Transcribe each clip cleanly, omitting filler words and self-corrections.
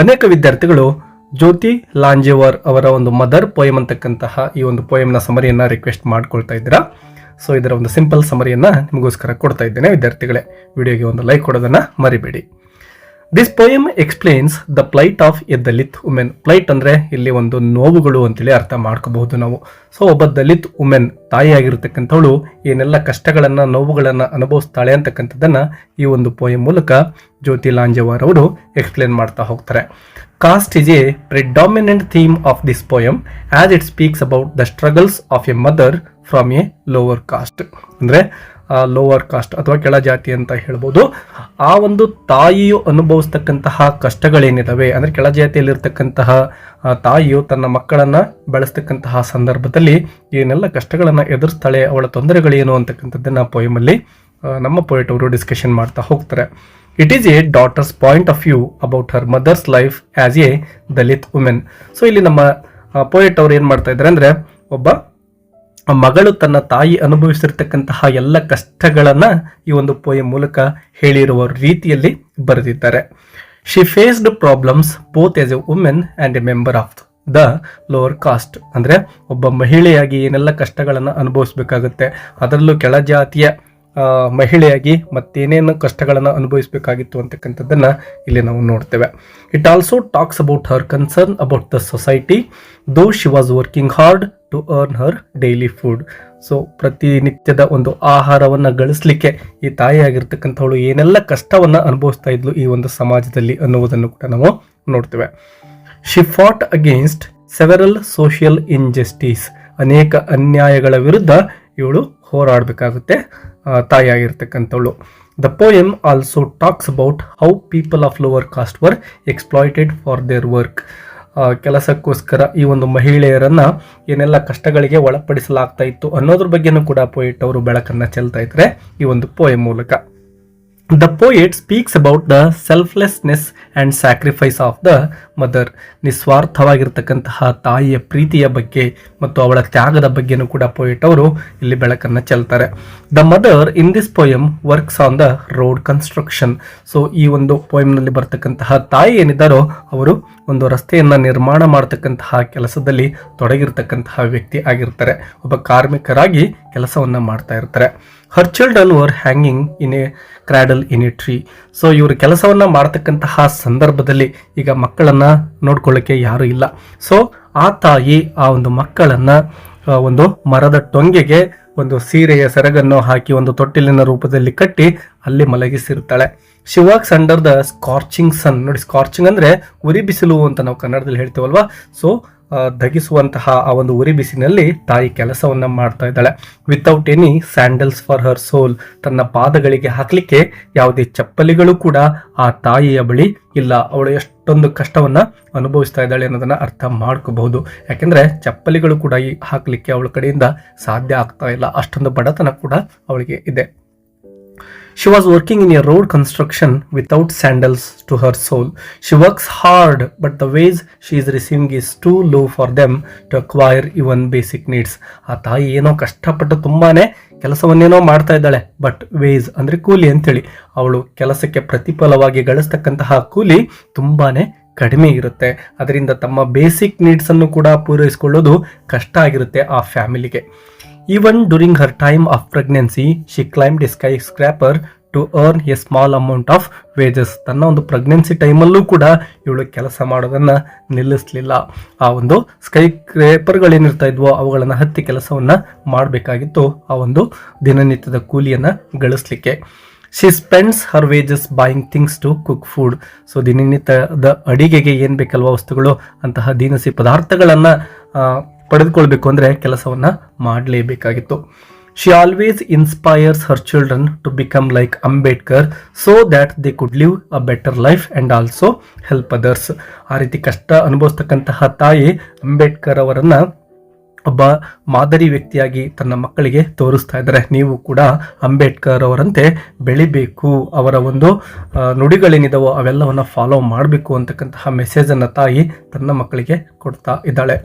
ಅನೇಕ ವಿದ್ಯಾರ್ಥಿಗಳು ಜ್ಯೋತಿ ಲಾಂಜೆವರ್ ಅವರ ಒಂದು ಮದರ್ ಪೋಯಮ್ ಅಂತಕ್ಕಂತಹ ಈ ಒಂದು ಪೋಯಮ್ನ ಸಮರಿಯನ್ನು ರಿಕ್ವೆಸ್ಟ್ ಮಾಡ್ಕೊಳ್ತಾ ಇದ್ದೀರಾ. ಸೊ ಇದರ ಒಂದು ಸಿಂಪಲ್ ಸಮರಿಯನ್ನು ನಿಮಗೋಸ್ಕರ ಕೊಡ್ತಾ ಇದ್ದೇನೆ ವಿದ್ಯಾರ್ಥಿಗಳೇ. ವಿಡಿಯೋಗೆ ಒಂದು ಲೈಕ್ ಕೊಡೋದನ್ನು ಮರಿಬೇಡಿ. This poem explains the plight of A Dalit women. Plight ಅಂದರೆ ಇಲ್ಲಿ ಒಂದು ನೋವುಗಳು ಅಂತೇಳಿ ಅರ್ಥ ಮಾಡ್ಕೋಬಹುದು ನಾವು. ಸೊ ಒಬ್ಬ ದಲಿತ್ ವುಮೆನ್, ತಾಯಿಯಾಗಿರ್ತಕ್ಕಂಥವಳು ಏನೆಲ್ಲ ಕಷ್ಟಗಳನ್ನು ನೋವುಗಳನ್ನು ಅನುಭವಿಸ್ತಾಳೆ ಅಂತಕ್ಕಂಥದ್ದನ್ನು ಈ ಒಂದು ಪೋಯಮ್ ಮೂಲಕ ಜ್ಯೋತಿ ಲಾಂಜೆವಾರ್ ಅವರು ಎಕ್ಸ್ಪ್ಲೇನ್ ಮಾಡ್ತಾ ಹೋಗ್ತಾರೆ. Cost is A predominant theme of this poem as it speaks about the struggles of A mother from A lower cost. ಅಂದರೆ ಲೋವರ್ ಕಾಸ್ಟ್ ಅಥವಾ ಕೆಳಜಾತಿ ಅಂತ ಹೇಳ್ಬೋದು. ಆ ಒಂದು ತಾಯಿಯು ಅನುಭವಿಸ್ತಕ್ಕಂತಹ ಕಷ್ಟಗಳೇನಿದಾವೆ, ಅಂದರೆ ಕೆಳಜಾತಿಯಲ್ಲಿರ್ತಕ್ಕಂತಹ ತಾಯಿಯು ತನ್ನ ಮಕ್ಕಳನ್ನು ಬೆಳೆಸ್ತಕ್ಕಂತಹ ಸಂದರ್ಭದಲ್ಲಿ ಏನೆಲ್ಲ ಕಷ್ಟಗಳನ್ನು ಎದುರಿಸ್ತಾಳೆ, ಅವಳ ತೊಂದರೆಗಳೇನು ಅಂತಕ್ಕಂಥದ್ದನ್ನು ಪೋಯಮಲ್ಲಿ ನಮ್ಮ ಪೋಯಟ್ ಅವರು ಡಿಸ್ಕಷನ್ ಮಾಡ್ತಾ ಹೋಗ್ತಾರೆ. It is a daughter's point of view about her mother's life as a Dalit women. So ಇಲ್ಲಿ ನಮ್ಮ ಪೋಯಟ್ ಅವರು ಏನು ಮಾಡ್ತಾ ಇದ್ದಾರೆ ಅಂದರೆ, ಒಬ್ಬ ಮಗಳು ತನ್ನ ತಾಯಿ ಅನುಭವಿಸಿರ್ತಕ್ಕಂತಹ ಎಲ್ಲ ಕಷ್ಟಗಳನ್ನು ಈ ಒಂದು ಪೋಯಮ್ ಮೂಲಕ ಹೇಳಿರುವ ರೀತಿಯಲ್ಲಿ ಬರೆದಿದ್ದಾರೆ. She faced problems both as A women and A member of the lower cost. ಅಂದರೆ ಒಬ್ಬ ಮಹಿಳೆಯಾಗಿ ಏನೆಲ್ಲ ಕಷ್ಟಗಳನ್ನು ಅನುಭವಿಸಬೇಕಾಗುತ್ತೆ, ಅದರಲ್ಲೂ ಕೆಳಜಾತಿಯ ಮಹಿಳೆಯಾಗಿ ಮತ್ತೇನೇನು ಕಷ್ಟಗಳನ್ನು ಅನುಭವಿಸಬೇಕಾಗಿತ್ತು ಅಂತಕ್ಕಂಥದ್ದನ್ನು ಇಲ್ಲಿ ನಾವು ನೋಡ್ತೇವೆ. It also talks about her concern about the society though she was working hard to earn her daily food. So ಪ್ರತಿನಿತ್ಯದ ಒಂದು ಆಹಾರವನ್ನು ಗಳಿಸಲಿಕ್ಕೆ ಈ ತಾಯಿಯಾಗಿರ್ತಕ್ಕಂಥವಳು ಏನೆಲ್ಲ ಕಷ್ಟವನ್ನು ಅನುಭವಿಸ್ತಾ ಇದ್ಲು ಈ ಒಂದು ಸಮಾಜದಲ್ಲಿ ಅನ್ನುವುದನ್ನು ಕೂಡ ನಾವು ನೋಡ್ತೇವೆ. She fought against several social injustice. ಅನೇಕ ಅನ್ಯಾಯಗಳ ವಿರುದ್ಧ ಇವಳು ಹೋರಾಡಬೇಕಾಗುತ್ತೆ ತಾಯಿಯಾಗಿರ್ತಕ್ಕಂಥವಳು. The poem also talks about how people of lower caste were exploited for their work. ಕೆಲಸಕ್ಕೋಸ್ಕರ ಈ ಒಂದು ಮಹಿಳೆಯರನ್ನು ಏನೆಲ್ಲ ಕಷ್ಟಗಳಿಗೆ ಒಳಪಡಿಸಲಾಗ್ತಾ ಇತ್ತು ಅನ್ನೋದ್ರ ಬಗ್ಗೆನೂ ಕೂಡ ಪೋಯೆಟ್ ಅವರು ಬೆಳಕನ್ನು ಚೆಲ್ತಾ ಇದ್ದಾರೆ ಈ ಒಂದು ಪೋಯಮ್ ಮೂಲಕ. The poet speaks about the selflessness and sacrifice of the mother. ನಿಸ್ವಾರ್ಥವಾಗಿರ್ತಕ್ಕಂತಹ ತಾಯಿಯ ಪ್ರೀತಿಯ ಬಗ್ಗೆ ಮತ್ತು ಅವಳ ತ್ಯಾಗದ ಬಗ್ಗೆನೂ ಕೂಡ ಪೋಯೆಟ್ ಅವರು ಇಲ್ಲಿ ಬೆಳಕನ್ನು ಚೆಲ್ತಾರೆ. The mother in this poem works on the road construction. So ಈ ಒಂದು ಪೋಯಮ್ನಲ್ಲಿ ಬರ್ತಕ್ಕಂತಹ ತಾಯಿ ಏನಿದ್ದಾರೋ ಅವರು ಒಂದು ರಸ್ತೆಯನ್ನು ನಿರ್ಮಾಣ ಮಾಡತಕ್ಕಂತಹ ಕೆಲಸದಲ್ಲಿ ತೊಡಗಿರ್ತಕ್ಕಂತಹ ವ್ಯಕ್ತಿ ಆಗಿರ್ತಾರೆ. ಒಬ್ಬ ಕಾರ್ಮಿಕರಾಗಿ ಕೆಲಸವನ್ನು ಮಾಡ್ತಾ ಇರ್ತಾರೆ. Her children were hanging in a cradle in a tree. So ಇವರು ಕೆಲಸವನ್ನು ಮಾಡ್ತಕ್ಕಂತಹ ಸಂದರ್ಭದಲ್ಲಿ ಈಗ ಮಕ್ಕಳನ್ನು ನೋಡ್ಕೊಳ್ಳೋಕ್ಕೆ ಯಾರೂ ಇಲ್ಲ. ಸೊ ಆ ತಾಯಿ ಆ ಒಂದು ಮಕ್ಕಳನ್ನು ಒಂದು ಮರದ ಟೊಂಗೆಗೆ ಒಂದು ಸೀರೆಯ ಸೆರಗನ್ನು ಹಾಕಿ ಒಂದು ತೊಟ್ಟಿಲಿನ ರೂಪದಲ್ಲಿ ಕಟ್ಟಿ ಅಲ್ಲಿ ಮಲಗಿಸಿರ್ತಾಳೆ. She works under the scorching sun. ನೋಡಿ, ಸ್ಕಾರ್ಚಿಂಗ್ ಅಂದರೆ ಉರಿ ಬಿಸಿಲು ಅಂತ ನಾವು ಕನ್ನಡದಲ್ಲಿ ಹೇಳ್ತೇವಲ್ವಾ. ಸೊ ಧಗಿಸುವಂತಹ ಆ ಒಂದು ಉರಿ ಬಿಸಿನಲ್ಲಿ ತಾಯಿ ಕೆಲಸವನ್ನು ಮಾಡ್ತಾ ಇದ್ದಾಳೆ. Without any sandals for her sole. ತನ್ನ ಪಾದಗಳಿಗೆ ಹಾಕಲಿಕ್ಕೆ ಯಾವುದೇ ಚಪ್ಪಲಿಗಳು ಕೂಡ ಆ ತಾಯಿಯ ಬಳಿ ಇಲ್ಲ. ಅವಳು ಎಷ್ಟೊಂದು ಕಷ್ಟವನ್ನು ಅನುಭವಿಸ್ತಾ ಇದ್ದಾಳೆ ಅನ್ನೋದನ್ನು ಅರ್ಥ ಮಾಡ್ಕೋಬಹುದು. ಯಾಕೆಂದರೆ ಚಪ್ಪಲಿಗಳು ಕೂಡ ಹಾಕಲಿಕ್ಕೆ ಅವಳ ಕಡೆಯಿಂದ ಸಾಧ್ಯ ಆಗ್ತಾ ಇಲ್ಲ, ಅಷ್ಟೊಂದು ಬಡತನ ಕೂಡ ಅವಳಿಗೆ ಇದೆ. She was working in a road construction without sandals to her soul. She works hard, but the wage she is receiving is too low for them to acquire even basic needs. ಆ ತಾಯಿ ಏನೋ ಕಷ್ಟಪಟ್ಟು ತುಂಬಾನೇ ಕೆಲಸವನ್ನೇನೋ ಮಾಡ್ತಾ ಇದ್ದಾಳೆ, but wage ಅಂದರೆ ಕೂಲಿ ಅಂತೇಳಿ, ಅವಳು ಕೆಲಸಕ್ಕೆ ಪ್ರತಿಫಲವಾಗಿ ಗಳಿಸ್ತಕ್ಕಂತಹ ಕೂಲಿ ತುಂಬಾನೇ ಕಡಿಮೆ ಇರುತ್ತೆ. ಅದರಿಂದ ತಮ್ಮ ಬೇಸಿಕ್ ನೀಡ್ಸನ್ನು ಕೂಡ ಪೂರೈಸಿಕೊಳ್ಳೋದು ಕಷ್ಟ ಆಗಿರುತ್ತೆ ಆ ಫ್ಯಾಮಿಲಿಗೆ. Even during her time of pregnancy, she climbed a skyscraper to earn a small amount of wages. ತನ್ನ ಒಂದು ಪ್ರೆಗ್ನೆನ್ಸಿ ಟೈಮಲ್ಲೂ ಕೂಡ ಇವಳು ಕೆಲಸ ಮಾಡೋದನ್ನು ನಿಲ್ಲಿಸಲಿಲ್ಲ. ಆ ಒಂದು ಸ್ಕೈಸ್ಕ್ರೇಪರ್ಗಳೇನಿರ್ತಾ ಇದ್ವೋ ಅವುಗಳನ್ನು ಹತ್ತಿ ಕೆಲಸವನ್ನು ಮಾಡಬೇಕಾಗಿತ್ತು ಆ ಒಂದು ದಿನನಿತ್ಯದ ಕೂಲಿಯನ್ನು ಗಳಿಸಲಿಕ್ಕೆ. She spends her wages buying things to cook food. So ದಿನನಿತ್ಯದ ಅಡಿಗೆಗೆ ಏನು ಬೇಕಲ್ವ ವಸ್ತುಗಳು, ಅಂತಹ ದಿನಸಿ ಪದಾರ್ಥಗಳನ್ನು ಪಡೆದುಕೊಳ್ಬೇಕು ಅಂದರೆ ಕೆಲಸವನ್ನು ಮಾಡಲೇಬೇಕಾಗಿತ್ತು. She always inspires her children to become like Ambedkar so that they could live a better life and also help others. ಆ ರೀತಿ ಕಷ್ಟ ಅನುಭವಿಸ್ತಕ್ಕಂತಹ ತಾಯಿ ಅಂಬೇಡ್ಕರ್ ಅವರನ್ನು ಒಬ್ಬ ಮಾದರಿ ವ್ಯಕ್ತಿಯಾಗಿ ತನ್ನ ಮಕ್ಕಳಿಗೆ ತೋರಿಸ್ತಾ ಇದ್ದಾರೆ. ನೀವು ಕೂಡ ಅಂಬೇಡ್ಕರ್ ಅವರಂತೆ ಬೆಳಿಬೇಕು, ಅವರ ಒಂದು ನುಡಿಗಳೇನಿದಾವೋ ಅವೆಲ್ಲವನ್ನು ಫಾಲೋ ಮಾಡಬೇಕು ಅಂತಕ್ಕಂತಹ ಮೆಸೇಜನ್ನು ತಾಯಿ ತನ್ನ ಮಕ್ಕಳಿಗೆ ಕೊಡ್ತಾ ಇದ್ದಾಳೆ.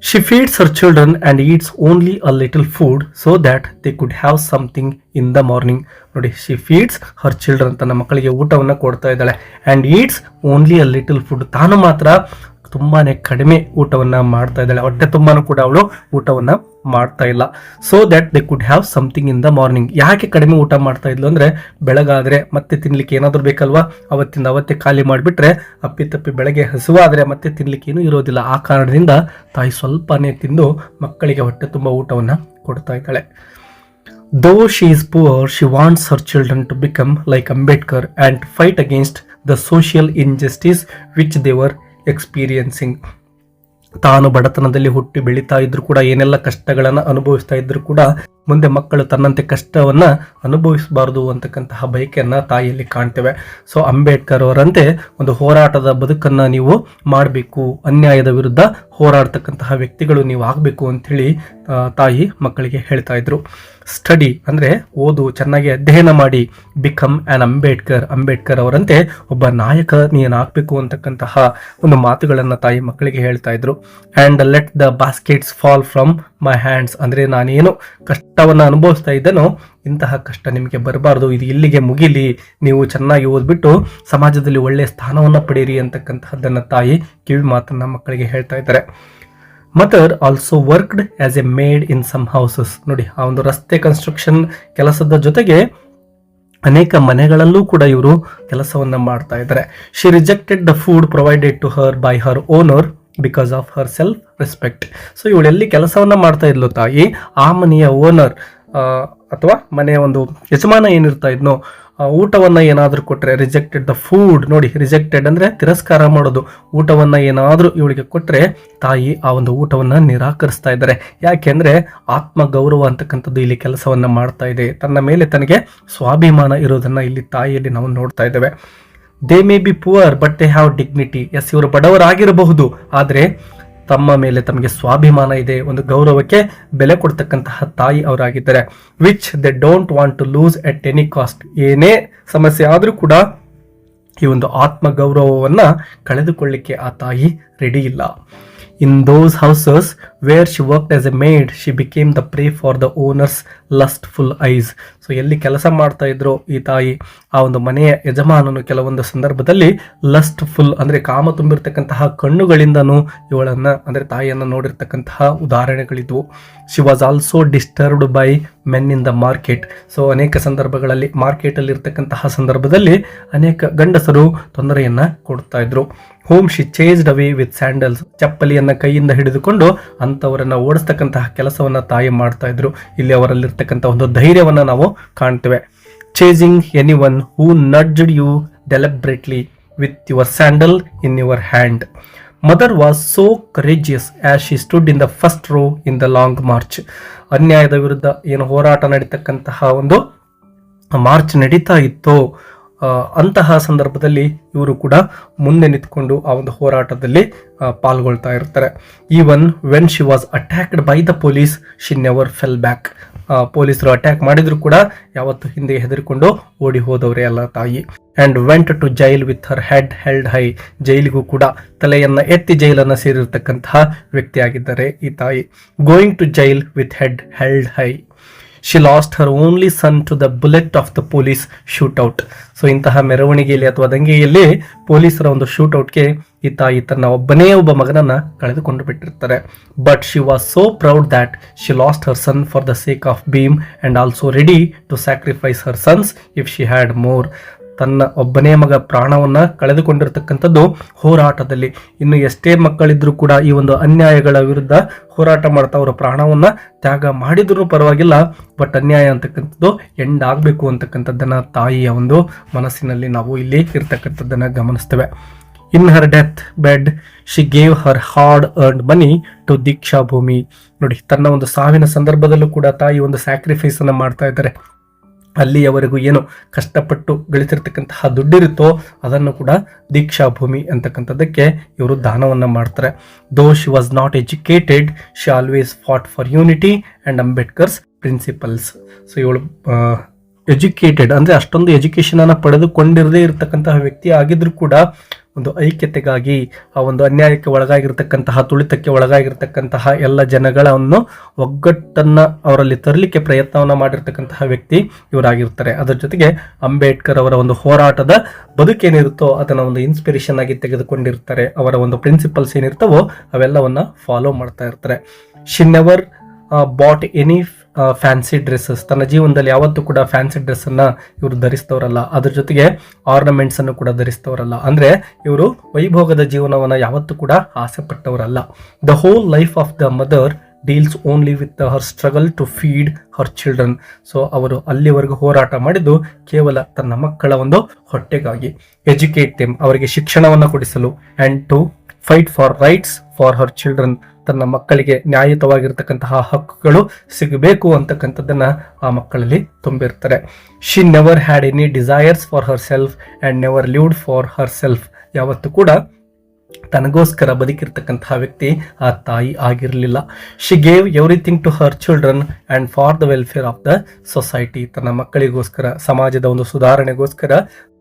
She feeds her children and eats only a little food so that they could have something in the morning. ನೋಡಿ, she feeds her children, ತನ್ನ ಮಕ್ಕಳಿಗೆ ಊಟವನ್ನು ಕೊಡ್ತಾ ಇದ್ದಾಳೆ. and eats only a little food, ತಾನು ಮಾತ್ರ ತುಂಬಾನೇ ಕಡಿಮೆ ಊಟವನ್ನ ಮಾಡ್ತಾ ಇದ್ದಾಳೆ. ಹೊಟ್ಟೆ ತುಂಬಾನು ಕೂಡ ಅವಳು ಊಟವನ್ನ ಮಾಡ್ತಾ ಇಲ್ಲ. So that they could have something in the morning. ಯಾಕೆ ಕಡಿಮೆ ಊಟ ಮಾಡ್ತಾ ಇದ್ಲು ಅಂದ್ರೆ, ಬೆಳಗಾದ್ರೆ ಮತ್ತೆ ತಿನ್ಲಿಕ್ಕೆ ಏನಾದ್ರು ಬೇಕಲ್ವಾ, ಅವತ್ತಿಂದ ಅವತ್ತೇ ಖಾಲಿ ಮಾಡಿಬಿಟ್ರೆ ಅಪ್ಪಿತಪ್ಪಿ ಬೆಳಗ್ಗೆ ಹಸುವಾದ್ರೆ ಮತ್ತೆ ತಿನ್ಲಿಕ್ಕೆ ಏನೂ ಇರೋದಿಲ್ಲ. ಆ ಕಾರಣದಿಂದ ತಾಯಿ ಸ್ವಲ್ಪನೇ ತಿಂದು ಮಕ್ಕಳಿಗೆ ಹೊಟ್ಟೆ ತುಂಬ ಊಟವನ್ನ ಕೊಡ್ತಾ ಇದ್ದಾಳೆ. Though she is poor, she wants her children to become like Ambedkar and fight against the social injustice which they were experiencing. ತಾನು ಬಡತನದಲ್ಲಿ ಹುಟ್ಟಿ ಬೆಳೀತಾ ಇದ್ರು ಕೂಡ, ಏನೆಲ್ಲ ಕಷ್ಟಗಳನ್ನು ಅನುಭವಿಸ್ತಾ ಇದ್ರು ಕೂಡ, ಮುಂದೆ ಮಕ್ಕಳು ತನ್ನಂತೆ ಕಷ್ಟವನ್ನ ಅನುಭವಿಸಬಾರದು ಅಂತಕ್ಕಂತಹ ಬಯಕೆಯನ್ನ ತಾಯಿಯಲ್ಲಿ ಕಾಣ್ತೇವೆ. ಸೊ ಅಂಬೇಡ್ಕರ್ ಅವರಂತೆ ಒಂದು ಹೋರಾಟದ ಬದುಕನ್ನ ನೀವು ಮಾಡಬೇಕು, ಅನ್ಯಾಯದ ವಿರುದ್ಧ ಹೋರಾಡ್ತಕ್ಕಂತಹ ವ್ಯಕ್ತಿಗಳು ನೀವು ಆಗಬೇಕು ಅಂಥೇಳಿ ತಾಯಿ ಮಕ್ಕಳಿಗೆ ಹೇಳ್ತಾ ಇದ್ರು. ಸ್ಟಡಿ ಅಂದ್ರೆ ಓದು, ಚೆನ್ನಾಗಿ ಅಧ್ಯಯನ ಮಾಡಿ. ಬಿಕಮ್ ಆನ್ ಅಂಬೇಡ್ಕರ್, ಅಂಬೇಡ್ಕರ್ ಅವರಂತೆ ಒಬ್ಬ ನಾಯಕ ನೀನಾಗಬೇಕು ಅಂತಕ್ಕಂತಹ ಒಂದು ಮಾತುಗಳನ್ನ ತಾಯಿ ಮಕ್ಕಳಿಗೆ ಹೇಳ್ತಾ ಇದ್ರು. And let the baskets fall from my hands, ಅಂದ್ರೆ ನಾನೇನು ಕಷ್ಟವನ್ನ ಅನುಭವಿಸ್ತಾ ಇದ್ದೇನೋ ಇಂತಹ ಕಷ್ಟ ನಿಮಗೆ ಬರಬಾರ್ದು, ಇದು ಇಲ್ಲಿಗೆ ಮುಗಿಲಿ, ನೀವು ಚೆನ್ನಾಗಿ ಓದ್ಬಿಟ್ಟು ಸಮಾಜದಲ್ಲಿ ಒಳ್ಳೆಯ ಸ್ಥಾನವನ್ನ ಪಡೀರಿ ಅಂತಕ್ಕಂತಹದ್ದನ್ನ ತಾಯಿ ಕಿವಿ ಮಾತನ್ನ ಮಕ್ಕಳಿಗೆ ಹೇಳ್ತಾ ಇದ್ದಾರೆ. Mother also worked as a maid in some houses. ನೋಡಿ, ಆ ಒಂದು ರಸ್ತೆ ಕನ್ಸ್ಟ್ರಕ್ಷನ್ ಕೆಲಸದ ಜೊತೆಗೆ ಅನೇಕ ಮನೆಗಳಲ್ಲೂ ಕೂಡ ಇವರು ಕೆಲಸವನ್ನ ಮಾಡ್ತಾ ಇದ್ದಾರೆ. She rejected the food provided to her by her owner because of her self respect. So ಇವಳೆಲ್ಲಿ ಕೆಲಸವನ್ನ ಮಾಡ್ತಾ ಇದ್ಲು ತಾಯಿ, ಆ ಮನೆಯ ಓನರ್ ಅಥವಾ ಮನೆಯ ಒಂದು ಯಜಮಾನ ಏನಿರ್ತಾ ಇದ್ನೋ ಊಟವನ್ನ ಏನಾದ್ರೂ ಕೊಟ್ರೆ, ರಿಜೆಕ್ಟೆಡ್ ದ ಫುಡ್. ನೋಡಿ, ರಿಜೆಕ್ಟೆಡ್ ಅಂದ್ರೆ ತಿರಸ್ಕಾರ ಮಾಡೋದು. ಊಟವನ್ನ ಏನಾದ್ರೂ ಇವಳಿಗೆ ಕೊಟ್ರೆ ತಾಯಿ ಆ ಒಂದು ಊಟವನ್ನ ನಿರಾಕರಿಸ್ತಾ ಇದ್ದಾರೆ. ಯಾಕೆಂದ್ರೆ ಆತ್ಮ ಗೌರವ ಅಂತಕ್ಕಂಥದ್ದು ಇಲ್ಲಿ ಕೆಲಸವನ್ನ ಮಾಡ್ತಾ ಇದೆ. ತನ್ನ ಮೇಲೆ ತನಗೆ ಸ್ವಾಭಿಮಾನ ಇರೋದನ್ನ ಇಲ್ಲಿ ತಾಯಿಯಲ್ಲಿ ನಾವು ನೋಡ್ತಾ ಇದ್ದೇವೆ. They may be poor but they have dignity. Yes, ಇವರು ಬಡವರಾಗಿರಬಹುದು, ಆದ್ರೆ ತಮ್ಮ ಮೇಲೆ ತಮಗೆ ಸ್ವಾಭಿಮಾನ ಇದೆ, ಒಂದು ಗೌರವಕ್ಕೆ ಬೆಲೆ ಕೊಡ್ತಕ್ಕಂತಹ ತಾಯಿ ಅವರಾಗಿದ್ದಾರೆ. Which they don't want to lose at any cost. ಏನೇ ಸಮಸ್ಯೆ ಆದರೂ ಕೂಡ ಈ ಒಂದು ಆತ್ಮ ಗೌರವವನ್ನ ಕಳೆದುಕೊಳ್ಳಿಕ್ಕೆ ಆ ತಾಯಿ ರೆಡಿ ಇಲ್ಲ. In those houses where she worked as a maid, she became the prey for the owner's lustful eyes. So ಎಲ್ಲಿ ಕೆಲಸ ಮಾಡ್ತಾ ಇದ್ರು ಈ ತಾಯಿ, ಆ ಒಂದು ಮನೆಯ ಯಜಮಾನನು ಕೆಲವೊಂದು ಸಂದರ್ಭದಲ್ಲಿ ಲಸ್ಟ್ಫುಲ್ ಅಂದ್ರೆ ಕಾಮ ತುಂಬಿರ್ತಕ್ಕಂತಹ ಕಣ್ಣುಗಳಿಂದನೂ ಇವಳನ್ನ ಅಂದ್ರೆ ತಾಯಿಯನ್ನ ನೋಡಿರ್ತಕ್ಕಂತಹ ಉದಾಹರಣೆಗಳಿದ್ವು. She was also disturbed by men in the market. So ಅನೇಕ ಸಂದರ್ಭಗಳಲ್ಲಿ ಮಾರ್ಕೆಟ್ ಅಲ್ಲಿ ಇರ್ತಕ್ಕಂತಹ ಸಂದರ್ಭದಲ್ಲಿ ಅನೇಕ ಗಂಡಸರು ತೊಂದರೆಯನ್ನ ಕೊಡ್ತಾ ಇದ್ರು. Home she chased away with sandals. ಚಪ್ಪಲಿಯನ್ನ ಕೈಯಿಂದ ಹಿಡಿದುಕೊಂಡು ಅಂತವರನ್ನ ಓಡಿಸ್ತಕ್ಕಂತಹ ಕೆಲಸವನ್ನ ತಾಯಿ ಮಾಡ್ತಾ ಇದ್ರು. ಇಲ್ಲಿ ಅವರಲ್ಲಿರ್ತಕ್ಕಂಥ ಒಂದು ಧೈರ್ಯವನ್ನ ನಾವು ಕಾಣ್ತೇವೆ. Chasing anyone who nudged you deliberately with your sandal in your hand. Mother was so courageous as she stood in the first row in the long march. ಅನ್ಯಾಯದ ವಿರುದ್ಧ ಏನು ಹೋರಾಟ ನಡೀತಕ್ಕಂತಹ ಒಂದು ಮಾರ್ಚ್ ನಡೀತಾ ಇತ್ತು, ಅಂತಹ ಸಂದರ್ಭದಲ್ಲಿ ಇವರು ಕೂಡ ಮುಂದೆ ನಿಂತ್ಕೊಂಡು ಆ ಒಂದು ಹೋರಾಟದಲ್ಲಿ ಪಾಲ್ಗೊಳ್ತಾ ಇರ್ತಾರೆ. Even when she was attacked by the police she never fell back. ಪೊಲೀಸರು ಅಟ್ಯಾಕ್ ಮಾಡಿದ್ರು ಕೂಡ ಯಾವತ್ತು ಹಿಂದೆ ಹೆದರಿಕೊಂಡು ಓಡಿ ಹೋದವರೇ ಅಲ್ಲ ತಾಯಿ. And went to jail with her head held high. ಜೈಲಿಗೂ ಕೂಡ ತಲೆಯನ್ನ ಎತ್ತಿ ಜೈಲನ್ನ ಸೇರಿರ್ತಕ್ಕಂತಹ ವ್ಯಕ್ತಿ ಆಗಿದ್ದಾರೆ ಈ ತಾಯಿ. Going to jail with head held high. She lost her only son to the bullet of the police shootout. So ಇಂತಹ ಮೆರವಣಿಗೆಯಲ್ಲಿ ಅಥವಾ ದಂಗೆಯಲ್ಲಿ ಪೊಲೀಸರ ಒಂದು ಶೂಟ್ಔಟ್ಗೆ ಈ ತಾಯಿ ತನ್ನ ಒಬ್ಬನೇ ಒಬ್ಬ ಮಗನನ್ನ ಕಳೆದುಕೊಂಡು ಬಿಟ್ಟಿರ್ತಾರೆ. But she was so proud that she lost her son for the sake of Bhim and also ready to sacrifice her sons if she had more. ತನ್ನ ಒಬ್ಬನೇ ಮಗ ಪ್ರಾಣವನ್ನ ಕಳೆದುಕೊಂಡಿರ್ತಕ್ಕಂಥದ್ದು ಹೋರಾಟದಲ್ಲಿ. ಇನ್ನು ಎಷ್ಟೇ ಮಕ್ಕಳಿದ್ರು ಕೂಡ ಈ ಒಂದು ಅನ್ಯಾಯಗಳ ವಿರುದ್ಧ ಹೋರಾಟ ಮಾಡ್ತಾ ಅವರ ಪ್ರಾಣವನ್ನ ತ್ಯಾಗ ಮಾಡಿದ್ರು ಪರವಾಗಿಲ್ಲ, ಬಟ್ ಅನ್ಯಾಯ ಅಂತಕ್ಕಂಥದ್ದು ಎಂಡ್ ಆಗ್ಬೇಕು ಅಂತಕ್ಕಂಥದ್ದನ್ನ ತಾಯಿಯ ಒಂದು ಮನಸ್ಸಿನಲ್ಲಿ ನಾವು ಇಲ್ಲಿ ಇರ್ತಕ್ಕಂಥದ್ದನ್ನ ಗಮನಿಸ್ತೇವೆ. In her death bed she gave her hard earned money to Deekshabhoomi. ನೋಡಿ, ತನ್ನ ಒಂದು ಸಾವಿನ ಸಂದರ್ಭದಲ್ಲೂ ಕೂಡ ತಾಯಿ ಒಂದು ಸ್ಯಾಕ್ರಿಫೈಸ್ ಅನ್ನ ಮಾಡ್ತಾ ಇದ್ದಾರೆ. ಅಲ್ಲಿಯವರೆಗೂ ಏನು ಕಷ್ಟಪಟ್ಟು ಗಳಿಸಿರ್ತಕ್ಕಂತಹ ದುಡ್ಡಿರುತ್ತೋ ಅದನ್ನು ಕೂಡ ದೀಕ್ಷಾ ಭೂಮಿ ಅಂತಕ್ಕಂಥದ್ದಕ್ಕೆ ಇವರು ದಾನವನ್ನ ಮಾಡ್ತಾರೆ. ದೋ she was not educated she always fought for unity and Ambedkar's principles. So ಇವಳು ಎಜುಕೇಟೆಡ್ ಅಂದ್ರೆ ಅಷ್ಟೊಂದು ಎಜುಕೇಶನ್ ಅನ್ನ ಪಡೆದುಕೊಂಡಿರದೇ ಇರತಕ್ಕಂತಹ ವ್ಯಕ್ತಿ ಆಗಿದ್ರು ಕೂಡ ಒಂದು ಐಕ್ಯತೆಗಾಗಿ, ಆ ಒಂದು ಅನ್ಯಾಯಕ್ಕೆ ಒಳಗಾಗಿರ್ತಕ್ಕಂತಹ, ತುಳಿತಕ್ಕೆ ಒಳಗಾಗಿರ್ತಕ್ಕಂತಹ ಎಲ್ಲ ಜನಗಳನ್ನು ಒಗ್ಗಟ್ಟನ್ನ ಅವರಲ್ಲಿ ತರಲಿಕ್ಕೆ ಪ್ರಯತ್ನವನ್ನ ಮಾಡಿರ್ತಕ್ಕಂತಹ ವ್ಯಕ್ತಿ ಇವರಾಗಿರ್ತಾರೆ. ಅದರ ಜೊತೆಗೆ ಅಂಬೇಡ್ಕರ್ ಅವರ ಒಂದು ಹೋರಾಟದ ಬದುಕೇನಿರುತ್ತೋ ಅದನ್ನ ಒಂದು ಇನ್ಸ್ಪಿರೇಷನ್ ಆಗಿ ತೆಗೆದುಕೊಂಡಿರ್ತಾರೆ. ಅವರ ಒಂದು ಪ್ರಿನ್ಸಿಪಲ್ಸ್ ಏನಿರ್ತವೋ ಅವೆಲ್ಲವನ್ನ ಫಾಲೋ ಮಾಡ್ತಾ ಇರ್ತಾರೆ. She never bought any fancy dresses. ತನ್ನ ಜೀವನದಲ್ಲಿ ಯಾವತ್ತೂ ಕೂಡ ಫ್ಯಾನ್ಸಿ ಡ್ರೆಸ್ ಅನ್ನ ಇವರು ಧರಿಸ್ತವರಲ್ಲ. ಅದ್ರ ಜೊತೆಗೆ ಆರ್ನಮೆಂಟ್ಸ್ ಅನ್ನು ಕೂಡ ಧರಿಸ್ತವರಲ್ಲ. ಅಂದ್ರೆ ಇವರು ವೈಭೋಗದ ಜೀವನವನ್ನ ಯಾವತ್ತೂ ಕೂಡ ಆಸೆ ಪಟ್ಟವರಲ್ಲ. The whole life of the mother deals only with her struggle to feed her children. So ಅವರು ಅಲ್ಲಿವರೆಗೂ ಹೋರಾಟ ಮಾಡಿದ್ದು ಕೇವಲ ತನ್ನ ಮಕ್ಕಳ ಒಂದು ಹೊಟ್ಟೆಗಾಗಿ. ಎಜುಕೇಟ್ ದೆಮ್, ಅವರಿಗೆ ಶಿಕ್ಷಣವನ್ನು ಕೊಡಿಸಲು, and to fight for rights for her children, ತನ್ನ ಮಕ್ಕಳಿಗೆ ನ್ಯಾಯಯುತವಾಗಿರ್ತಕ್ಕಂತಹ ಹಕ್ಕುಗಳು ಸಿಗಬೇಕು ಅಂತಕ್ಕಂಥದ್ದನ್ನ ಆ ಮಕ್ಕಳಲ್ಲಿ ತುಂಬಿರ್ತಾರೆ. She never had any desires for herself and never lived for herself. ಯಾವತ್ತೂ ಕೂಡ ತನಗೋಸ್ಕರ ಬದುಕಿರ್ತಕ್ಕಂತಹ ವ್ಯಕ್ತಿ ಆ ತಾಯಿ ಆಗಿರಲಿಲ್ಲ. She gave everything to her children and for the welfare of the society. ತನ್ನ ಮಕ್ಕಳಿಗೋಸ್ಕರ, ಸಮಾಜದ ಒಂದು ಸುಧಾರಣೆಗೋಸ್ಕರ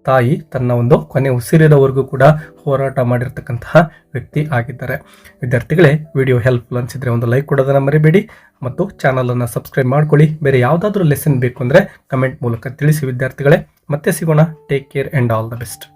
ತಾಯಿ ತನ್ನ ಒಂದು ಕೊನೆ ಉಸಿರಿನವರೆಗೂ ಕೂಡ ಹೋರಾಟ ಮಾಡಿರ್ತಕ್ಕಂತಹ ವ್ಯಕ್ತಿ ಆಗಿದ್ದಾರೆ. ವಿದ್ಯಾರ್ಥಿಗಳೇ, ವಿಡಿಯೋ ಹೆಲ್ಪ್ಫುಲ್ ಅನಿಸಿದ್ರೆ ಒಂದು ಲೈಕ್ ಕೊಡೋದನ್ನ ಮರಿಬೇಡಿ ಮತ್ತು ಚಾನಲನ್ನು ಸಬ್ಸ್ಕ್ರೈಬ್ ಮಾಡ್ಕೊಳ್ಳಿ. ಬೇರೆ ಯಾವುದಾದ್ರೂ ಲೆಸನ್ ಬೇಕು ಅಂದರೆ ಕಮೆಂಟ್ ಮೂಲಕ ತಿಳಿಸಿ ವಿದ್ಯಾರ್ಥಿಗಳೇ. ಮತ್ತೆ ಸಿಗೋಣ. Take care and all the best.